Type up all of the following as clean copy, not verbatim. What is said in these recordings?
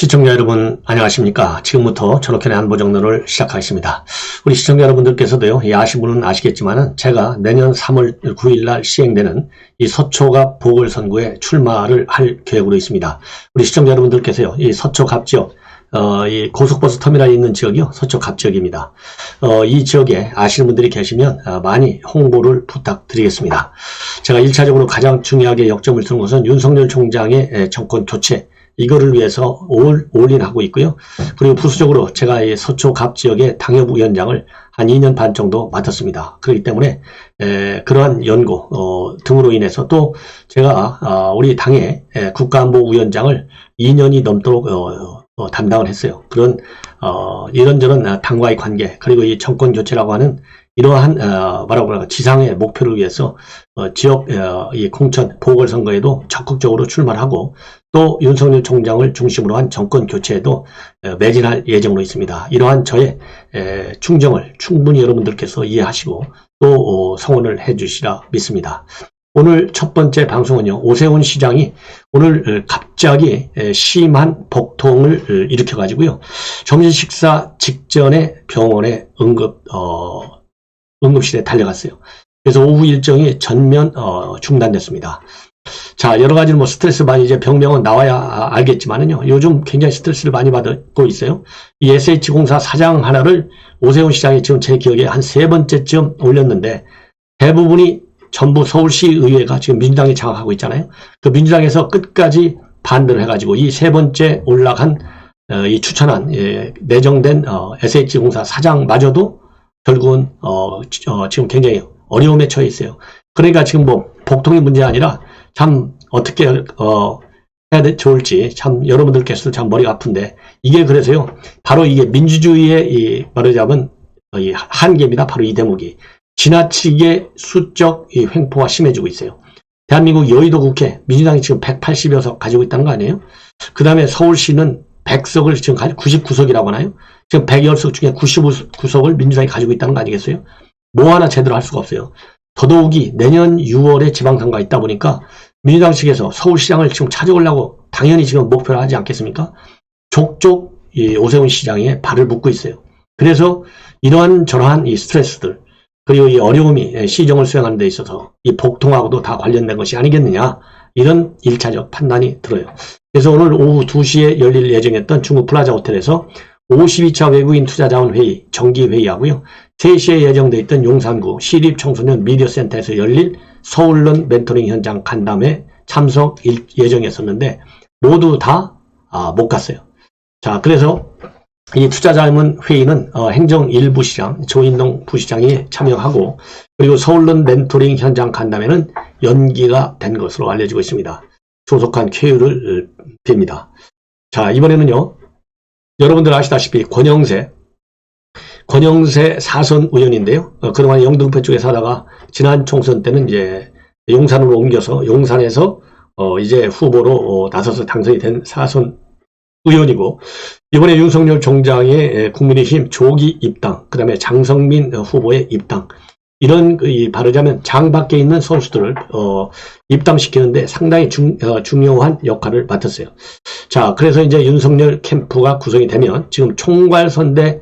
시청자 여러분 안녕하십니까. 지금부터 전옥현의 안보정론을 시작하겠습니다. 우리 시청자 여러분들께서도요, 아시는 분은 아시겠지만은 제가 내년 3월 9일 날 시행되는 이 서초갑 보궐선거에 출마를 할 계획으로 있습니다. 우리 시청자 여러분들께서요, 이 서초갑 지역, 이 고속버스 터미널이 있는 지역이요, 서초갑 지역입니다. 이 지역에 아시는 분들이 계시면 많이 홍보를 부탁드리겠습니다. 제가 1차적으로 가장 중요하게 역점을 두는 것은 윤석열 총장의 정권 교체, 이거를 위해서 올인하고 있고요. 그리고 부수적으로 제가 이 서초갑 지역의 당협위원장을 한 2년 반 정도 맡았습니다. 그렇기 때문에 그러한 연고 등으로 인해서 또 제가 우리 당의 국가안보위원장을 2년이 넘도록 담당을 했어요. 그런 이런저런 당과의 관계, 그리고 이 정권 교체라고 하는 이러한 지상의 목표를 위해서 지역 이 공천 보궐선거에도 적극적으로 출마하고 또 윤석열 총장을 중심으로 한 정권 교체에도 매진할 예정으로 있습니다. 이러한 저의 충정을 충분히 여러분들께서 이해하시고 또 성원을 해주시라 믿습니다. 오늘 첫 번째 방송은요, 오세훈 시장이 오늘 갑자기 심한 복통을 일으켜가지고요, 점심 식사 직전에 병원에 응급실에 달려갔어요. 그래서 오후 일정이 전면 중단됐습니다. 자, 여러 가지 스트레스 많이, 이제 병명은 나와야 알겠지만은요, 요즘 굉장히 스트레스를 많이 받고 있어요. 이 SH공사 사장 하나를 오세훈 시장이 지금 제 기억에 한 3번째쯤 올렸는데, 대부분이 전부 서울시의회가 지금 민주당이 장악하고 있잖아요. 그 민주당에서 끝까지 반대를 해가지고 이 3번째 올라간 이 추천한 내정된 SH공사 사장마저도 결국은 지금 굉장히 어려움에 처해 있어요. 그러니까 지금 복통이 문제가 아니라 참 어떻게 해야 좋을지 참 여러분들께서도 참 머리가 아픈데, 이게 그래서요, 바로 이게 민주주의의 말하자면 이 한계입니다. 바로 이 대목이 지나치게 수적 이 횡포가 심해지고 있어요. 대한민국 여의도 국회 민주당이 지금 180여 석 가지고 있다는 거 아니에요? 그 다음에 서울시는 100석을 지금 99석이라고 하나요? 지금 110석 중에 99석을 민주당이 가지고 있다는 거 아니겠어요? 뭐 하나 제대로 할 수가 없어요. 더더욱이 내년 6월에 지방선거가 있다 보니까 민주당 측에서 서울시장을 지금 찾아오려고 당연히 지금 목표를 하지 않겠습니까? 족족 이 오세훈 시장에 발을 묶고 있어요. 그래서 이러한 저러한 이 스트레스들, 그리고 이 어려움이 시정을 수행하는 데 있어서 이 복통하고도 다 관련된 것이 아니겠느냐, 이런 1차적 판단이 들어요. 그래서 오늘 오후 2시에 열릴 예정했던 중국 플라자 호텔에서 52차 외국인 투자자원 회의 정기회의하고요, 3시에 예정되어 있던 용산구 시립청소년 미디어센터에서 열릴 서울론 멘토링 현장 간담회 참석 예정이었었는데 모두 다 못 갔어요. 자, 그래서 이 투자자문 회의는 행정 1부 시장 조인동 부시장이 참여하고, 그리고 서울론 멘토링 현장 간담회는 연기가 된 것으로 알려지고 있습니다. 조속한 쾌유를 빕니다. 자, 이번에는요, 여러분들 아시다시피 권영세 사선 의원인데요. 그동안 영등포 쪽에 사다가 지난 총선 때는 이제 용산으로 옮겨서 용산에서 이제 후보로 나서서 당선이 된 사선 의원이고, 이번에 윤석열 총장의 국민의힘 조기 입당, 그 다음에 장성민 후보의 입당, 이런 바르자면 장 밖에 있는 선수들을 입당시키는데 상당히 중요한 역할을 맡았어요. 자, 그래서 이제 윤석열 캠프가 구성이 되면 지금 총괄선대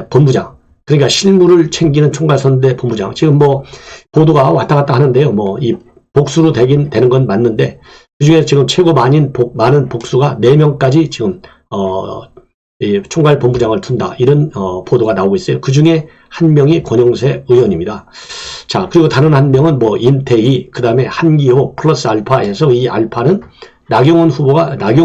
본부장, 그러니까 실무를 챙기는 총괄선대 본부장, 지금 보도가 왔다 갔다 하는데요. 이 복수로 되긴 되는 건 맞는데, 그중에 지금 최고 많은 복수가 4명까지 지금 이 총괄 본부장을 둔다, 이런 보도가 나오고 있어요. 그 중에 한 명이 권영세 의원입니다. 자, 그리고 다른 한 명은 임태희, 그 다음에 한기호 플러스 알파 해서 이 알파는 나경원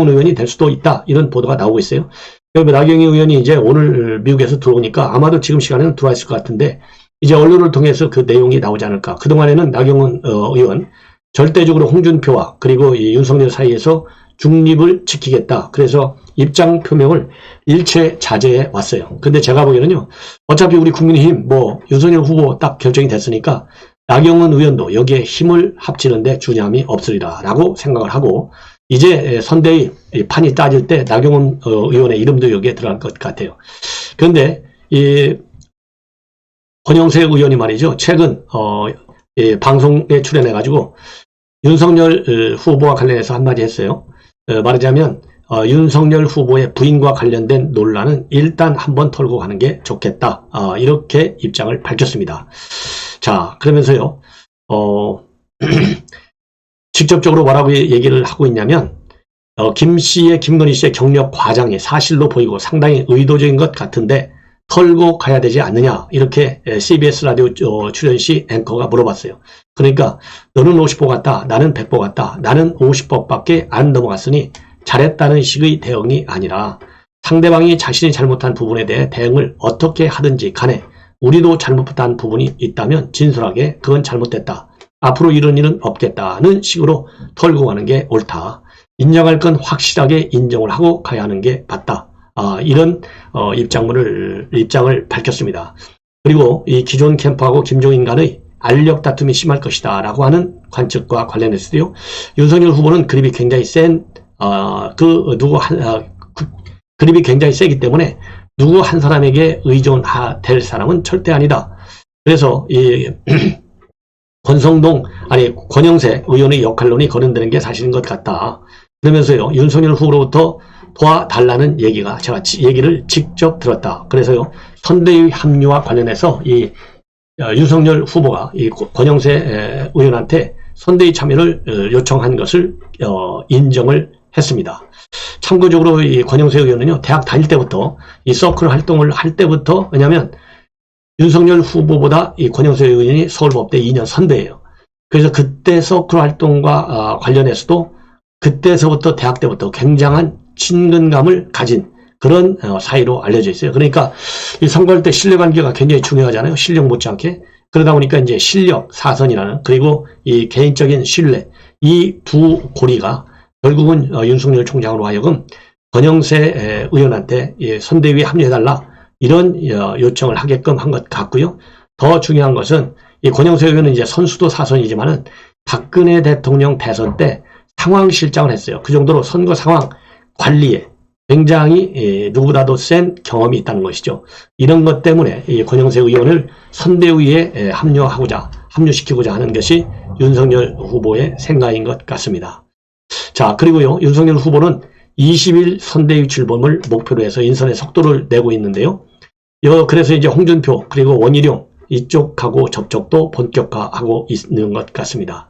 의원이 될 수도 있다, 이런 보도가 나오고 있어요. 나경원 의원이 이제 오늘 미국에서 들어오니까 아마도 지금 시간에는 들어와 있을 것 같은데, 이제 언론을 통해서 그 내용이 나오지 않을까. 그동안에는 나경원 의원 절대적으로 홍준표와 그리고 이 윤석열 사이에서 중립을 지키겠다, 그래서 입장 표명을 일체 자제해 왔어요. 근데 제가 보기에는요, 어차피 우리 국민의힘 윤석열 후보 딱 결정이 됐으니까 나경원 의원도 여기에 힘을 합치는데 주저함이 없으리라 라고 생각을 하고, 이제 선대위 판이 따질 때 나경원 의원의 이름도 여기에 들어갈 것 같아요. 그런데 이 권영세 의원이 말이죠, 최근 방송에 출연해가지고 윤석열 후보와 관련해서 한마디 했어요. 말하자면 윤석열 후보의 부인과 관련된 논란은 일단 한번 털고 가는 게 좋겠다. 이렇게 입장을 밝혔습니다. 자, 그러면서요, 직접적으로 뭐라고 얘기를 하고 있냐면, 김건희 씨의 경력 과장이 사실로 보이고 상당히 의도적인 것 같은데 털고 가야 되지 않느냐, 이렇게 CBS 라디오 출연 시 앵커가 물어봤어요. 그러니까 너는 50보 같다, 나는 100보 같다, 나는 50법밖에 안 넘어갔으니 잘했다는 식의 대응이 아니라 상대방이 자신이 잘못한 부분에 대해 대응을 어떻게 하든지 간에 우리도 잘못한 부분이 있다면 진솔하게 그건 잘못됐다, 앞으로 이런 일은 없겠다는 식으로 털고 가는 게 옳다, 인정할 건 확실하게 인정을 하고 가야 하는 게 맞다, 이런 입장을 밝혔습니다. 그리고 이 기존 캠프하고 김종인 간의 알력 다툼이 심할 것이다 라고 하는 관측과 관련해서도요, 윤석열 후보는 그립이 굉장히 그립이 굉장히 세기 때문에 누구 한 사람에게 의존될 사람은 절대 아니다. 그래서 이 권영세 의원의 역할론이 거론되는 게 사실인 것 같다. 그러면서요, 윤석열 후보로부터 도와달라는 얘기가, 제가 얘기를 직접 들었다. 그래서요, 선대위 합류와 관련해서 이 윤석열 후보가 이 권영세 의원한테 선대위 참여를 요청한 것을 인정을 했습니다. 참고적으로 이 권영세 의원은요, 대학 다닐 때부터 이 서클 활동을 할 때부터, 왜냐하면 윤석열 후보보다 이 권영세 의원이 서울법대 2년 선배예요. 그래서 그때 서클 활동과 관련해서도 그때서부터 대학 때부터 굉장한 친근감을 가진 그런 사이로 알려져 있어요. 그러니까 이 선거할 때 신뢰관계가 굉장히 중요하잖아요. 실력 못지않게. 그러다 보니까 이제 실력, 사선이라는, 그리고 이 개인적인 신뢰, 이 두 고리가 결국은 윤석열 총장으로 하여금 권영세 의원한테 선대위에 합류해달라, 이런 요청을 하게끔 한 것 같고요. 더 중요한 것은 이 권영세 의원은 이제 선수도 사선이지만은 박근혜 대통령 대선 때 상황실장을 했어요. 그 정도로 선거 상황 관리에 굉장히 누구보다도 센 경험이 있다는 것이죠. 이런 것 때문에 이 권영세 의원을 선대위에 합류시키고자 하는 것이 윤석열 후보의 생각인 것 같습니다. 자, 그리고요, 윤석열 후보는 20일 선대위 출범을 목표로 해서 인선의 속도를 내고 있는데요. 그래서 이제 홍준표 그리고 원희룡 이쪽하고 접촉도 본격화하고 있는 것 같습니다.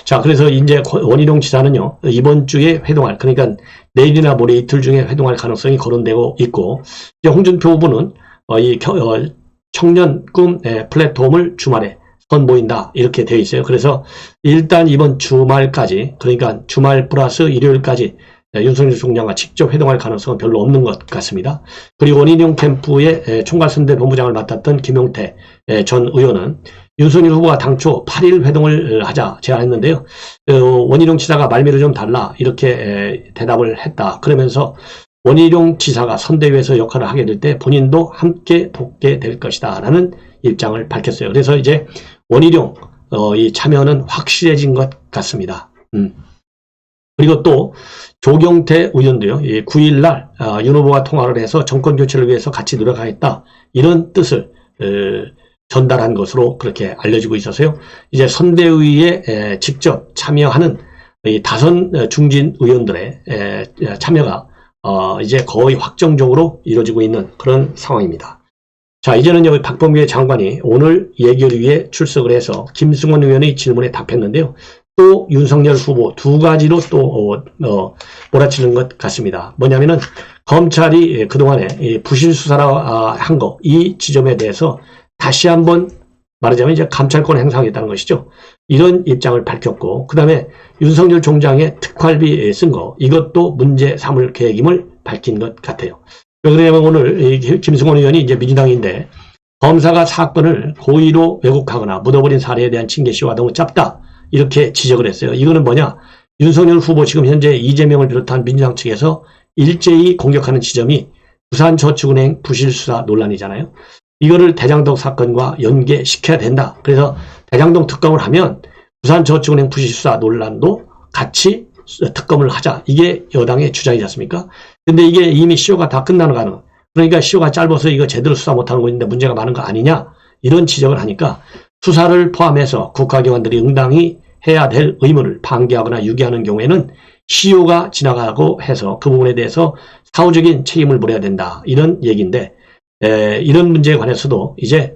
자, 그래서 이제 원희룡 지사는요, 이번 주에 회동할, 그러니까 내일이나 모레 이틀 중에 회동할 가능성이 거론되고 있고, 이제 홍준표 후보는 이 청년 꿈 플랫폼을 주말에 선보인다, 이렇게 되어 있어요. 그래서 일단 이번 주말까지, 그러니까 주말 플러스 일요일까지 윤석열 총장과 직접 회동할 가능성은 별로 없는 것 같습니다. 그리고 원희룡 캠프의 총괄선대 본부장을 맡았던 김용태 전 의원은 윤석열 후보가 당초 8일 회동을 하자 제안했는데요. 원희룡 지사가 말미를 좀 달라, 이렇게 대답을 했다. 그러면서 원희룡 지사가 선대위에서 역할을 하게 될 때 본인도 함께 돕게 될 것이다 라는 입장을 밝혔어요. 그래서 이제 원희룡 이 참여는 확실해진 것 같습니다. 그리고 또 조경태 의원도요, 9일날 윤 후보와 통화를 해서 정권 교체를 위해서 같이 노력하겠다, 이런 뜻을 전달한 것으로 그렇게 알려지고 있어서요. 이제 선대위에 직접 참여하는 이 다선 중진 의원들의 참여가 이제 거의 확정적으로 이루어지고 있는 그런 상황입니다. 자, 이제는 여기 박범계 장관이 오늘 예결위에 출석을 해서 김승원 의원의 질문에 답했는데요. 또 윤석열 후보 두 가지로 또 몰아치는 것 같습니다. 뭐냐면은 검찰이 그동안에 부실 수사라 한 거, 이 지점에 대해서 다시 한번 말하자면 이제 감찰권을 행사하겠다는 것이죠. 이런 입장을 밝혔고, 그 다음에 윤석열 총장의 특활비 쓴 거, 이것도 문제 삼을 계획임을 밝힌 것 같아요. 왜 그러냐면 오늘 김승원 의원이 이제 민주당인데, 검사가 사건을 고의로 왜곡하거나 묻어버린 사례에 대한 징계시효가 너무 짧다, 이렇게 지적을 했어요. 이거는 뭐냐, 윤석열 후보 지금 현재 이재명을 비롯한 민주당 측에서 일제히 공격하는 지점이 부산저축은행 부실수사 논란이잖아요. 이거를 대장동 사건과 연계시켜야 된다. 그래서 대장동 특검을 하면 부산저축은행 부실수사 논란도 같이 특검을 하자, 이게 여당의 주장이지 않습니까? 근데 이게 이미 시효가 다 끝나는 거 아니에요. 그러니까 시효가 짧아서 이거 제대로 수사 못하는 거 있는데 문제가 많은 거 아니냐, 이런 지적을 하니까 수사를 포함해서 국가기관들이 응당히 해야 될 의무를 방기하거나 유기하는 경우에는 CEO가 지나가고 해서 그 부분에 대해서 사후적인 책임을 물어야 된다. 이런 얘기인데 이런 문제에 관해서도 이제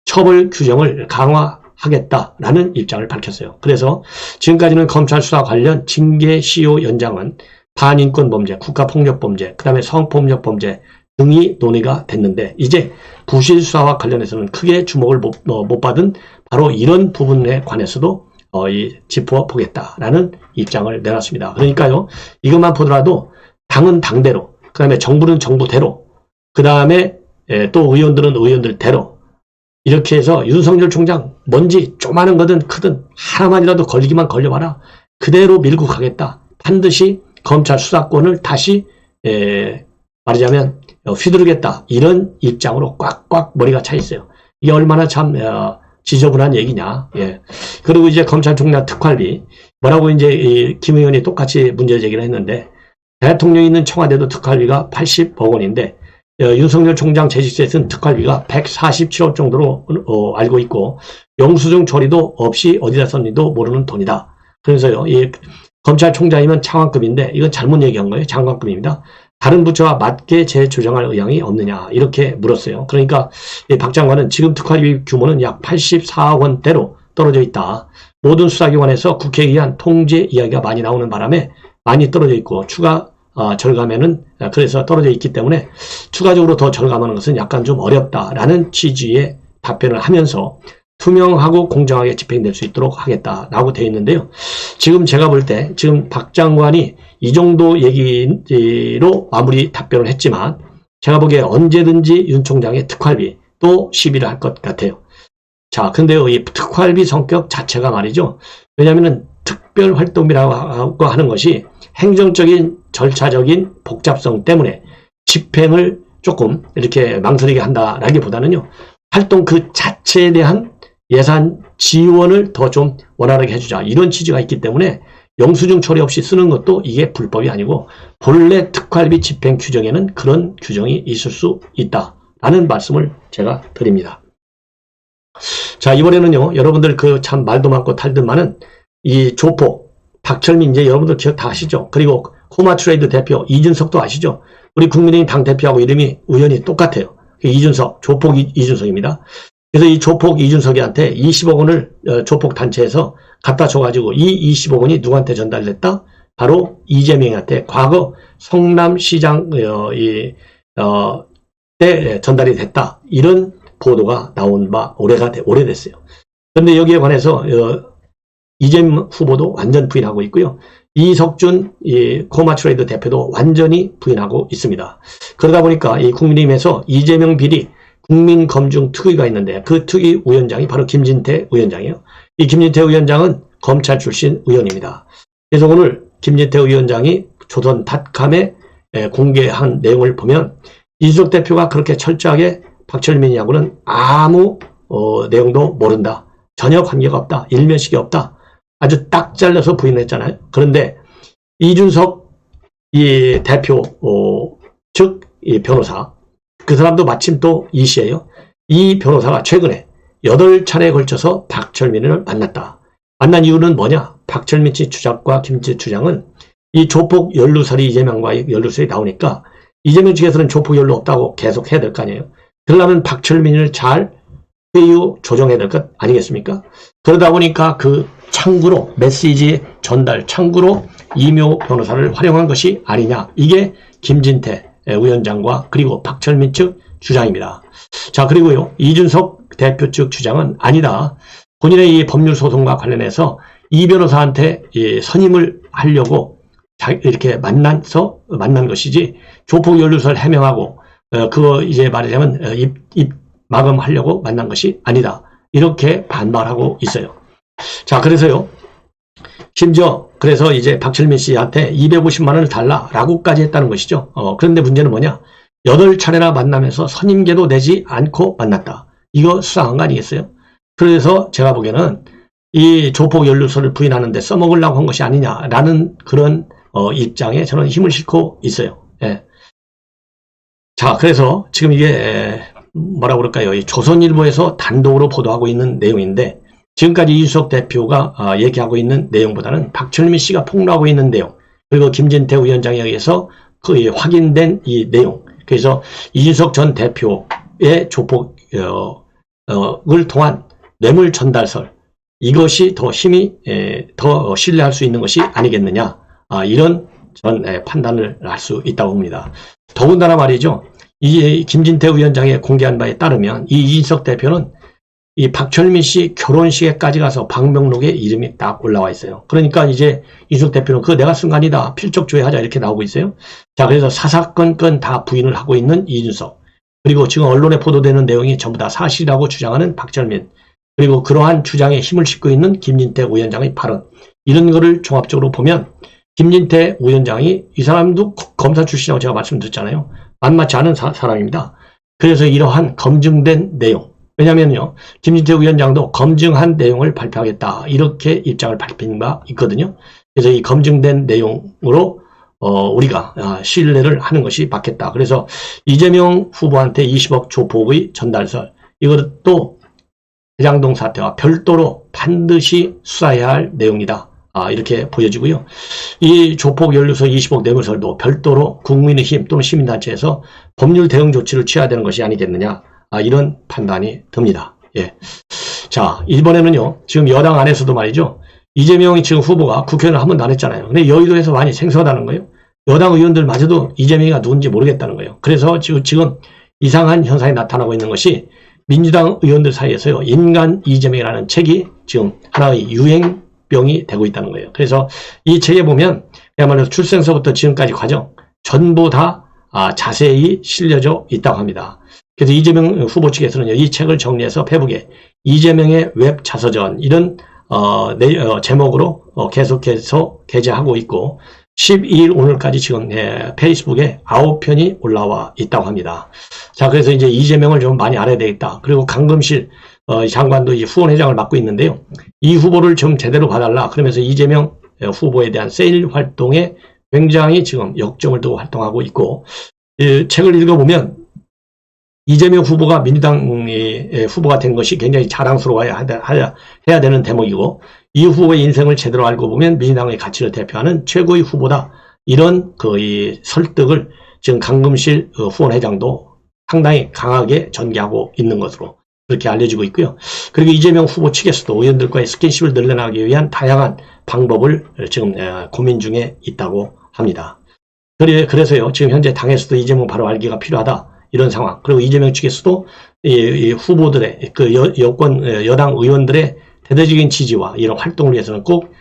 처벌 규정을 강화하겠다라는 입장을 밝혔어요. 그래서 지금까지는 검찰 수사 관련 징계 CEO 연장은 반인권 범죄, 국가폭력 범죄, 그 다음에 성폭력 범죄 등이 논의가 됐는데 이제 부실 수사와 관련해서는 크게 주목을 못 받은 바로 이런 부분에 관해서도 짚어보겠다라는 입장을 내놨습니다. 그러니까요, 이것만 보더라도 당은 당대로, 그 다음에 정부는 정부대로, 그 다음에 또 의원들은 의원들대로 이렇게 해서 윤석열 총장 뭔지 조그마한 거든 크든 하나만이라도 걸리기만 걸려봐라. 그대로 밀고 가겠다. 반드시 검찰 수사권을 다시 말하자면 휘두르겠다. 이런 입장으로 꽉꽉 머리가 차 있어요. 이게 얼마나 참 지저분한 얘기냐. 예. 그리고 이제 검찰총장 특활비 뭐라고 이제 김 의원이 똑같이 문제 제기를 했는데 대통령이 있는 청와대도 특활비가 80억 원인데 윤석열 총장 재직서에 쓴 특활비가 147억 정도로 알고 있고 영수증 처리도 없이 어디다 썼는지도 모르는 돈이다. 그래서요, 이 검찰총장이면 차관급인데 이건 잘못 얘기한 거예요. 장관급입니다. 다른 부처와 맞게 재조정할 의향이 없느냐 이렇게 물었어요. 그러니까 박 장관은 지금 특활비 규모는 약 84억 원대로 떨어져 있다. 모든 수사기관에서 국회에 의한 통제 이야기가 많이 나오는 바람에 많이 떨어져 있고 추가 절감에는 그래서 떨어져 있기 때문에 추가적으로 더 절감하는 것은 약간 좀 어렵다라는 취지의 답변을 하면서 투명하고 공정하게 집행될 수 있도록 하겠다라고 되어 있는데요. 지금 제가 볼 때 지금 박 장관이 이 정도 얘기로 마무리 답변을 했지만 제가 보기에 언제든지 윤 총장의 특활비 또 시비를 할 것 같아요. 자, 근데요, 이 특활비 성격 자체가 말이죠. 왜냐하면 특별활동비라고 하는 것이 행정적인 절차적인 복잡성 때문에 집행을 조금 이렇게 망설이게 한다라기보다는요, 활동 그 자체에 대한 예산 지원을 더 좀 원활하게 해주자 이런 취지가 있기 때문에 영수증 처리 없이 쓰는 것도 이게 불법이 아니고 본래 특활비 집행 규정에는 그런 규정이 있을 수 있다라는 말씀을 제가 드립니다. 자, 이번에는요, 여러분들 그 참 말도 많고 탈듯 많은 이 조폭 박철민 이제 여러분들 기억 다 아시죠? 그리고 코마트레이드 대표 이준석도 아시죠? 우리 국민의힘 당대표하고 이름이 우연히 똑같아요. 이준석, 조폭 이준석입니다. 그래서 이 조폭 이준석이한테 20억 원을 조폭 단체에서 갖다 줘가지고 이 20억 원이 누구한테 전달됐다? 바로 이재명한테 과거 성남시장 때 전달이 됐다. 이런 보도가 나온 바 오래됐어요. 그런데 여기에 관해서 이재명 후보도 완전 부인하고 있고요. 이석준 코마트레이드 대표도 완전히 부인하고 있습니다. 그러다 보니까 이 국민의힘에서 이재명 비리 국민검증특위가 있는데 그 특위 위원장이 바로 김진태 위원장이에요. 이 김진태 위원장은 검찰 출신 의원입니다. 그래서 오늘 김진태 위원장이 조선닷컴에 공개한 내용을 보면 이준석 대표가 그렇게 철저하게 박철민이하고는 아무 내용도 모른다. 전혀 관계가 없다. 일면식이 없다. 아주 딱 잘라서 부인했잖아요. 그런데 이준석 이 대표 즉 이 변호사 그 사람도 마침 또 이 씨예요. 이 변호사가 최근에 8차례에 걸쳐서 박철민을 만났다. 만난 이유는 뭐냐? 박철민 씨 주장과 김치 주장은 이 조폭 연루설이 이재명과의 연루설이 나오니까 이재명 측에서는 조폭 연루 없다고 계속 해야 될 거 아니에요. 그러려면 박철민을 잘 회의 후 조정해야 될 것 아니겠습니까? 그러다 보니까 그 창구로 메시지 전달 창구로 이묘 변호사를 활용한 것이 아니냐. 이게 김진태 위원장과 그리고 박철민 측 주장입니다. 자, 그리고요, 이준석 대표 측 주장은 아니다. 본인의 이 법률 소송과 관련해서 이 변호사한테 선임을 하려고 이렇게 만난 것이지 조폭 연루설 해명하고 그거 이제 말하자면 입 마감하려고 만난 것이 아니다. 이렇게 반발하고 있어요. 자, 그래서요, 심지어 그래서 이제 박철민 씨한테 250만 원을 달라라고까지 했다는 것이죠. 그런데 문제는 뭐냐? 8차례나 만나면서 선임계도 내지 않고 만났다. 이거 수상한 거 아니겠어요? 그래서 제가 보기에는 이 조폭 연루설을 부인하는데 써먹으려고 한 것이 아니냐라는 그런 입장에 저는 힘을 싣고 있어요. 예. 자, 그래서 지금 이게 뭐라고 그럴까요? 이 조선일보에서 단독으로 보도하고 있는 내용인데 지금까지 이준석 대표가 얘기하고 있는 내용보다는 박철민 씨가 폭로하고 있는 내용, 그리고 김진태 위원장에 의해서 그 확인된 이 내용, 그래서 이준석 전 대표의 조폭을 통한 뇌물 전달설, 이것이 더 힘이 더 신뢰할 수 있는 것이 아니겠느냐, 이런 전 판단을 할 수 있다고 봅니다. 더군다나 말이죠, 이 김진태 위원장의 공개한 바에 따르면 이 이준석 대표는 이 박철민 씨 결혼식에까지 가서 방명록에 이름이 딱 올라와 있어요. 그러니까 이제 이준석 대표는 그거 내가 쓴 거 아니다, 필적 조회하자, 이렇게 나오고 있어요. 자, 그래서 사사건건 다 부인을 하고 있는 이준석, 그리고 지금 언론에 보도되는 내용이 전부 다 사실이라고 주장하는 박철민, 그리고 그러한 주장에 힘을 싣고 있는 김진태 위원장의 발언, 이런 거를 종합적으로 보면 김진태 위원장이, 이 사람도 검사 출신이라고 제가 말씀드렸잖아요. 만만치 않은 사람입니다. 그래서 이러한 검증된 내용, 왜냐면요, 김진태 위원장도 검증한 내용을 발표하겠다, 이렇게 입장을 밝힌 바 있거든요. 그래서 이 검증된 내용으로 우리가 신뢰를 하는 것이 맞겠다. 그래서 이재명 후보한테 20억 조폭의 전달설, 이것도 대장동 사태와 별도로 반드시 수사해야 할 내용이다, 이렇게 보여지고요. 이 조폭 연루서 20억 뇌물설도 별도로 국민의힘 또는 시민단체에서 법률 대응 조치를 취해야 되는 것이 아니겠느냐, 이런 판단이 듭니다. 예. 자, 이번에는요, 지금 여당 안에서도 말이죠, 이재명이 지금 후보가 국회의원을 한 번도 안 했잖아요. 근데 여의도에서 많이 생소하다는 거예요. 여당 의원들마저도 이재명이가 누군지 모르겠다는 거예요. 그래서 지금 이상한 현상이 나타나고 있는 것이, 민주당 의원들 사이에서요, 인간 이재명이라는 책이 지금 하나의 유행병이 되고 있다는 거예요. 그래서 이 책에 보면 그야말로 출생서부터 지금까지 과정 전부 다 자세히 실려져 있다고 합니다. 그래서 이재명 후보 측에서는요, 이 책을 정리해서 페북에 이재명의 웹 자서전, 이런 제목으로 계속해서 게재하고 있고, 12일 오늘까지 지금 페이스북에 9편이 올라와 있다고 합니다. 자, 그래서 이제 이재명을 좀 많이 알아야 되겠다. 그리고 강금실 장관도 이제 후원회장을 맡고 있는데요, 이 후보를 좀 제대로 봐달라, 그러면서 이재명 후보에 대한 세일 활동에 굉장히 지금 역점을 두고 활동하고 있고, 이 책을 읽어보면 이재명 후보가 민주당의 후보가 된 것이 굉장히 자랑스러워야 해야 되는 대목이고, 이 후보의 인생을 제대로 알고 보면 민주당의 가치를 대표하는 최고의 후보다, 이런 이 설득을 지금 강금실 후원회장도 상당히 강하게 전개하고 있는 것으로 그렇게 알려지고 있고요. 그리고 이재명 후보 측에서도 의원들과의 스킨십을 늘려나가기 위한 다양한 방법을 지금 고민 중에 있다고 합니다. 그래서요, 지금 현재 당에서도 이재명 바로 알기가 필요하다, 이런 상황. 그리고 이재명 측에서도 이 후보들의 여당 의원들의 대대적인 지지와 이런 활동을 위해서는 꼭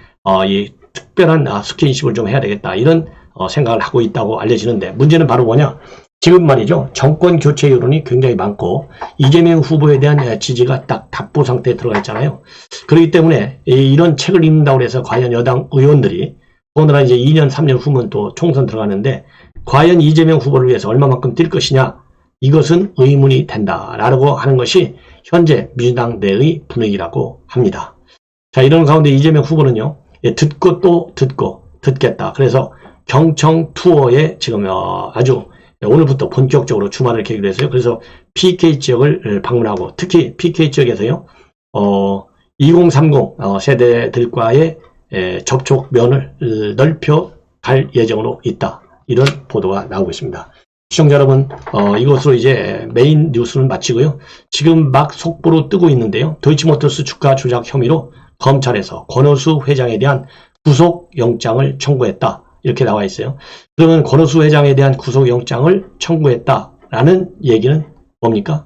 이 특별한 스킨십을 좀 해야 되겠다, 이런 생각을 하고 있다고 알려지는데, 문제는 바로 뭐냐, 지금 말이죠, 정권 교체 여론이 굉장히 많고 이재명 후보에 대한 지지가 딱 답보 상태에 들어가 있잖아요. 그렇기 때문에 이런 책을 읽는다고 해서 과연 여당 의원들이, 오늘은 이제 2년 3년 후면 또 총선 들어가는데, 과연 이재명 후보를 위해서 얼마만큼 뛸 것이냐, 이것은 의문이 된다라고 하는 것이 현재 민주당 내의 분위기라고 합니다. 자, 이런 가운데 이재명 후보는요, 듣고 또 듣고 듣겠다. 그래서 경청 투어에 지금 아주 오늘부터 본격적으로 주말을 계기로 했어요. 그래서 PK 지역을 방문하고, 특히 PK 지역에서요, 2030 세대들과의 접촉면을 넓혀 갈 예정으로 있다, 이런 보도가 나오고 있습니다. 시청자 여러분, 이것으로 이제 메인 뉴스는 마치고요. 지금 막 속보로 뜨고 있는데요, 도이치모터스 주가 조작 혐의로 검찰에서 권오수 회장에 대한 구속영장을 청구했다, 이렇게 나와 있어요. 그러면 권오수 회장에 대한 구속영장을 청구했다라는 얘기는 뭡니까?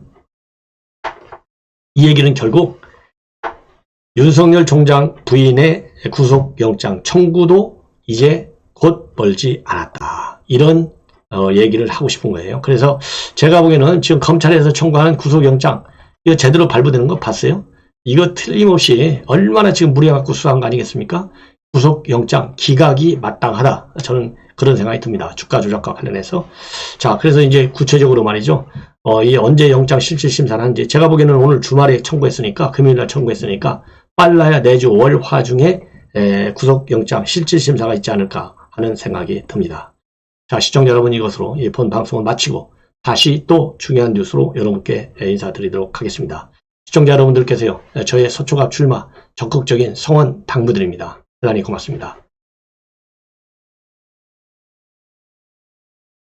이 얘기는 결국 윤석열 총장 부인의 구속영장 청구도 이제 곧 멀지 않았다, 이런 얘기를 하고 싶은 거예요. 그래서 제가 보기에는 지금 검찰에서 청구하는 구속영장, 이거 제대로 발부되는 거 봤어요? 이거 틀림없이 얼마나 지금 무리해갖고 수사한 거 아니겠습니까? 구속영장 기각이 마땅하다, 저는 그런 생각이 듭니다. 주가 조작과 관련해서. 자, 그래서 이제 구체적으로 말이죠, 이 언제 영장 실질심사를 하는지, 제가 보기에는 오늘 주말에 청구했으니까, 금요일날 청구했으니까 빨라야 내주 월, 화 중에 구속영장 실질심사가 있지 않을까 하는 생각이 듭니다. 자, 시청자 여러분, 이것으로 본 방송을 마치고 다시 또 중요한 뉴스로 여러분께 인사드리도록 하겠습니다. 시청자 여러분들께서요, 저의 서초갑 출마 적극적인 성원 당부드립니다. 대단히 고맙습니다.